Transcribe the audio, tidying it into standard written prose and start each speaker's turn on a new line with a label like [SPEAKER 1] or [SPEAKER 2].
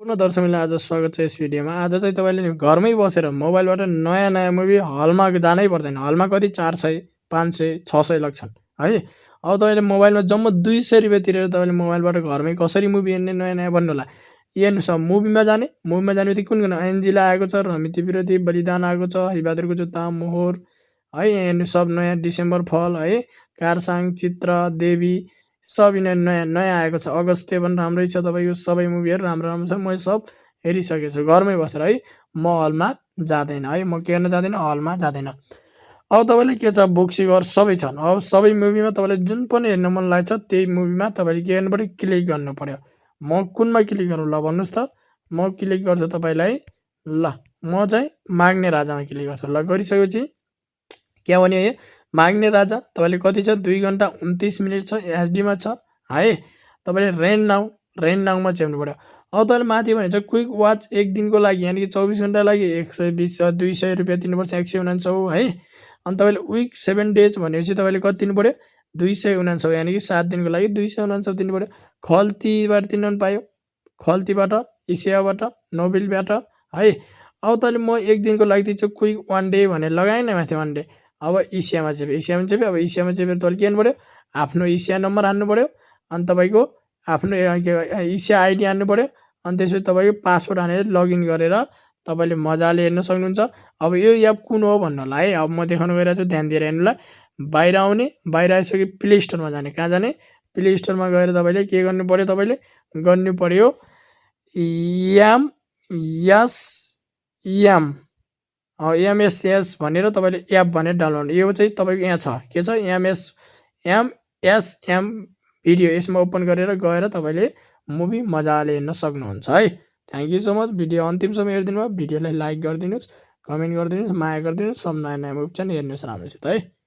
[SPEAKER 1] पुनः दर्शकलाई आज स्वागत छ यस भिडियोमा। आज चाहिँ तपाईँले नि घरमै बसेर मोबाइलबाट नयाँ नयाँ मुभी हलमा जानै पर्दैन। हलमा कति 400, 500, 600 लाग्छन् है। अब तपाईँले मोबाइलमा जम्मा 200 रुपियाँ तिरेर तपाईँले मोबाइलबाट घरमै कसरी मुभी हेर्ने नयाँ नयाँ भन्नु होला। हेर्नुहोस्, अब मुभीमा जाने बित्तिकै कुन कुन एन्जिला आएको छ, रमिती विरोधी, बलिदान आएको छ, हिबादरको जुत्ता, मोहर है। हेर्नुहोस् सब नयाँ, डिसेम्बर फल है, कारसाङ, चित्र, देवी सब यिनीहरू नयाँ नयाँ आएको छ। अगस्त्य पनि राम्रै छ। तपाईँको सबै मुभीहरू राम्रो राम्रो छ। मैले सब हेरिसकेको छु घरमै बसेर है। म हलमा जाँदैन है, म के गर्न जाँदैन, हलमा जाँदैन। अब तपाईँले के छ, बुक्सिगर सबै छन्। अब सबै मुभीमा तपाईँलाई जुन पनि हेर्न मन लाग्छ त्यही मुभीमा तपाईँले के गर्नु पऱ्यो, क्लिक गर्नु पऱ्यो। म कुनमा क्लिक गरौँ ल भन्नुहोस् त। म क्लिक गर्छु तपाईँलाई। ल म चाहिँ माग्ने राजामा क्लिक गर्छु। ल गरिसकेपछि के भन्यो यो माग्ने राजा तपाईँले कति छ, 2 घन्टा 29 मिनट छ, एचडीमा छ है। तपाईँले रेन्ट नाउमा चाहिँ हेर्नु पऱ्यो। अब तपाईँले माथि भने चाहिँ क्विक वाच 1 दिनको लागि यानि कि 24 घन्टा लागि 120 200 रुपियाँ तिर्नुपर्छ, 149 है। अनि तपाईँले विक 7 डेज भनेपछि तपाईँले कति तिर्नु पऱ्यो, 249 यानि कि 7 दिनको लागि 249 तिर्नु पऱ्यो। खल्तीबाट तिर्नु पायो, खल्तीबाट, एसियाबाट, नोबेलबाट है। अब तपाईँले म 1 दिनको लागि दिन्छु क्विक 1 डे भनेर लगाएन माथि 1 डे। अब एसियामा चाहिँ अब एसियामा चाहिँ तपाईँले के गर्नु पऱ्यो, आफ्नो एसिया नम्बर हान्नु पऱ्यो। अनि तपाईँको आफ्नो एसिया आइडी हान्नु पऱ्यो। अनि त्यसपछि तपाईँको पासवर्ड हानेर लगइन गरेर तपाईँले मजाले हेर्न सक्नुहुन्छ। अब यो एप कुन हो भन्नु होला है। अब म देखाउन गइरहेको छु, ध्यान दिएर हेर्नु होला। बाहिर आउने, बाहिर आइसके प्ले स्टोरमा जाने। कहाँ जाने, प्ले स्टोरमा गएर तपाईँले के गर्नु पऱ्यो, तपाईँले गर्नु पऱ्यो एमएसएस भनेर तपाईँले एप भनेर डाउनलोड। यो चाहिँ तपाईँको यहाँ छ, के छ, एमएसएम भिडियो। यसमा ओपन गरेर गएर तपाईँले मुभी मजाले हेर्न सक्नुहुन्छ है। Thank you so much. Video अन्तिमसम्म हेरिदिनु भयो। भिडियोलाई लाइक गरिदिनुहोस्, कमेन्ट गरिदिनुहोस्, माया गरिदिनुहोस्। सब नयाँ नयाँ मुभी चाहिँ हेर्नुहोस् राम्रोसित है।